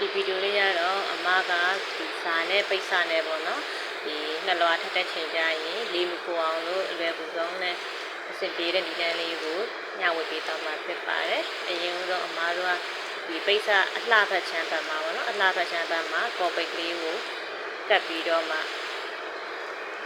ဒီဗီဒီယိုလေးရတော့အမကဒီစာနဲ့ပိတ်စာနဲ့ပေါ့နော်ဒီနှလွားထက်တဲ့ချိန်ကြရင်လေးမကိုအောင်လို့အလွယ်ကူဆုံးနဲ့အဆင်ပြေတဲ့ဒီလမ်းလေးကိုညဝေပေးတော့မှဖြစ်ပါတယ်အရင်ကတော့အမတို့ကဒီပိတ်စာအလှဖက်ချမ်းဘက်မှာပေါ့နော်အလှဖက်ချမ်းဘက်မှာကော်ပိတ်ကလေးကိုကတ်ပြီးတော့မှ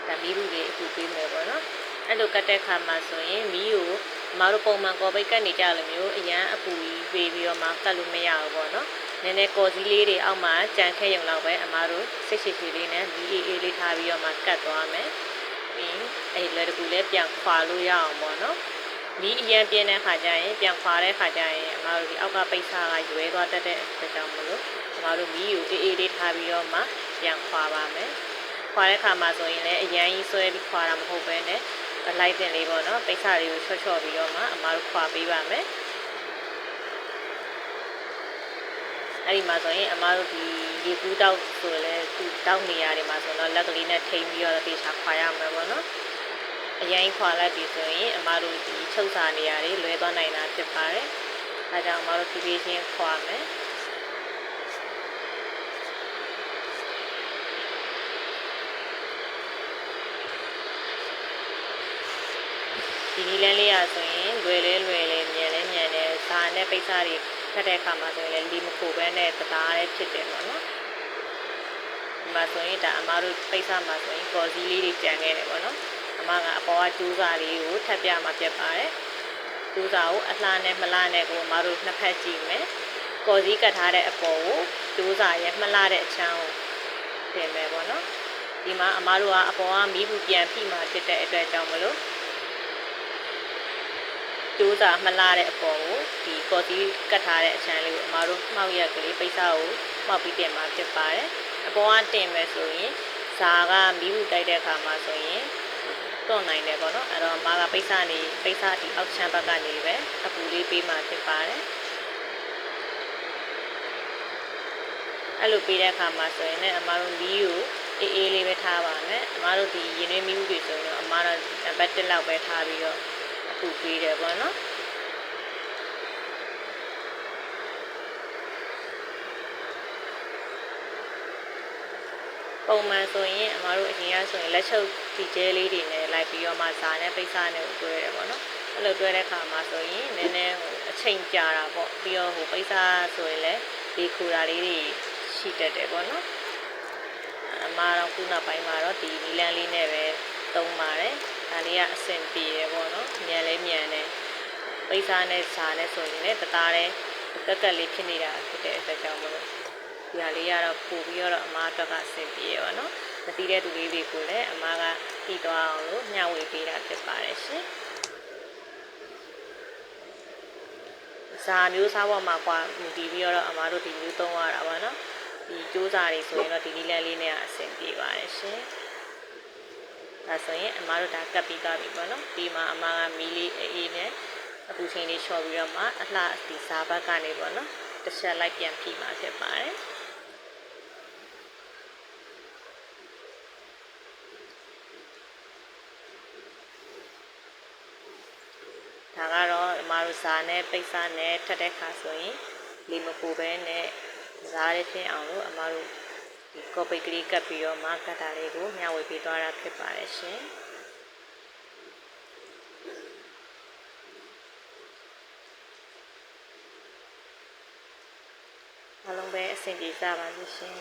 ဒါမီးဘူးလေးအခုပေးမယ်ပေါ့နော်အဲ့လိုကတ်တဲ့ခါမှာဆိုရင်မီးကိုအမတို့ပုံမှန်ကော်ပိတ်ကတ်နေကြလို့မျိုးအရန်အပူကြီးပေးပြီးတော့မှကတ်လို့မရဘူးပေါ့နော်နည်းနည်းကော်စည်းလေးတွေအောက်မှာကြံခဲ့ရုံလောက်ပဲအမားတို့စိတ်ရှိရှိလေးနဲ့မီးအေးလေးထားပြီးတော့မှကတ်သွားမယ်ပြီးအဲ့လွယ်တကူလေးပြန်ခွာလို့ရအောင်ပေါ့နော်မီးအရင်ပြင်းတဲ့ခါကျရင်ပြန်ခွာတဲ့ခါကျရင်အမားတို့ဒီအောက်ကပိတ်စာကရွဲသွားတတ်တဲ့အတွက်ကြောင့်မလို့အမားတို့မီးကိုအေးလေးထားပြီးတော့မှပြန်ခွာပါမယ်ခွာတဲ့ခါမှာဆိုရင်လည်းအရင်ကြီးဆွဲပြီးခွာတာမဟုတ်ဘဲနဲ့လိုက်တင်လေးပေါ့နော်ပိတ်စာတွေကိုချော့ပြီးတော့မှအမားတို့ခွာပေးပါမယ်အဲ့ဒီမှာဆိုရင်အမတို့ဒီရေကူးတောက်ဆိုလဲသူတောက်နေရတယ်မှာဆိုတော့လက်ကလေးနဲ့ထိမ့်ပြီးတော့တေချာခွာရမှာပေါ့နော်အရင်ခွာလိုက်ပြီဆိုရင်အမတို့ဒီချုပ်စာနေရတယ်လွဲသွားနိုင်တာဖြစ်ပါတယ်ဒါကြောင့်အမတို့ဖြည်းဖြည်းချင်းခွာမယ်ဒီနည်းလမ်းလေးရဆိုရင်လွယ်လဲမြန်တယ်စာနဲ့ပိတ်စာတွေဖတ်တဲ့အခါမှာဆိုရင်လီမခိုပဲနဲ့တသားလေးဖြစ်တယ်ပေါ့နော်ဒီမှာဆိုရင်ဒါအမတို့ပိတ်စာမှာဆိုရင်ကော်စည်းလေးတွေကြံခဲ့တယ်ပေါ့နော်အမကအပေါ်ကကျူးစာလေးကိုထပ်ပြမှာပြတ်ပါတယ်ကျူးစာကိုအလှနဲ့မလှနဲ့ကိုအမတို့နှစ်ဖက်ကြည့်မယ်ကော်စည်းကတ်ထားတဲ့အပေါ်ကိုကျူးစာရဲ့မလှတဲ့အချမ်းကိုတင်မယ်ပေါ့နော်ဒီမှာအမတို့ကအပေါ်ကမီးဘူးပြန်ဖိမှာဖြစ်တဲ့အတွက်ကြောင့်မလို့ကျိုးစာမလှတဲ့အပေါ်ကိုဒီကော်တီကတ်ထားတဲ့အချမ်းလေးကိုအမတို့မှောက်ရက်ကလေးပိတ်စာကိုမှောက်ပြီးတင်မှာဖြစ်ပါတယ်အပေါ်ကတင်မယ်ဆိုရင်ဇာကမီးဘူးတိုက်တဲ့အခါမှာဆိုရင်တွန့်နိုင်တယ်ပေါ့နော်အဲ့တော့အမကပိတ်စာဒီအောက်ချမ်းဘက်ကနေပဲအပူလေးပေးမှာဖြစ်ပါတယ်အဲ့လိုပေးတဲ့အခါမှာဆိုရင်လည်းအမတို့မီးကိုအေးလေးပဲထားပါမယ်အမတို့ဒီရင်သွေးမီးဘူးတွေဆိုရင်တော့အမတို့နံပါတ်1လောက်ပဲထားပြီးတော့အပူပေးတယ်ပေါ့နော်ပုံမှန်ဆိုရင်အမတို့အရင်ကဆိုရင်လက်ချုပ်ဒီကျဲလေးတွေနဲ့လိုက်ပြီးတော့မှဇာနဲ့ပိတ်စာနဲ့ကိုတွဲတယ်ပေါ့နော်အဲ့လိုတွဲတဲ့အခါမှာဆိုရင်နည်းနည်းအချိန်ကြာတာပေါ့ပြီးတော့ပိတ်စာဆိုရင်လည်းဒီခူတာလေးတွေရှိတတ်တယ်ပေါ့နော်အမတော့ခုနောက်ပိုင်းမှာတော့ဒီနီလန်းလေးနဲ့ပဲသုံးပါတယ်ဒါလေးကအဆင်ပြေတယ်ပေါ့နော်မြန်တယ်ပိတ်စာနဲ့ဇာနဲ့ဆိုရင်လည်းတသားလေးကက်လေးဖြစ်နေတာဖြစ်တဲ့အတွက်ကြောင့်မလို့ဒီဟာလေးကတော့ပို့ပြီးတော့အမအတွက်ကအဆင်ပြေရပါတော့မသိတဲ့သူလေးတွေကိုလည်းအမကပြီးသွားအောင်လို့မျှဝေပေးတာဖြစ်ပါတယ်ရှင်ဇာမျိုးစားပေါ်မှာကွာဒီပြီးတော့အမတို့ဒီမျိုးသုံးရတာပါနော်ဒီကျိုးစာတွေဆိုရင်တော့ဒီနည်းလမ်းလေးနဲ့အဆင်ပြေပါတယ်ရှင်ဒါဆိုရင်အမတို့ဒါကပ်ပြီးသွားပြီပေါ့နော်ဒီမှာအမကမီးလေးအေးနဲ့အပူချိန်လေးချော်ပြီးတော့မှအလှဒီစားဘက်ကနေပေါ့နော်တစ်ချက်လိုက်ပြန်ဖြီးမှာဖြစ်ပါတယ်ဒါကတော့အမတို့ဇာနဲ့ပိတ်စာနဲ့ထက်တဲ့ခါဆိုရင်လီမပူပဲနဲ့ဇားလေးဖြစ်အောင်လို့အမတို့ဒီကော်ပိတ်ကလေးကပ်ပြီးတော့မှကတ်တာလေးကိုမျှဝေပေးသွားတာဖြစ်ပါတယ်ရှင်အားလုံးပဲအဆင်ပြေကြပါစေရှင်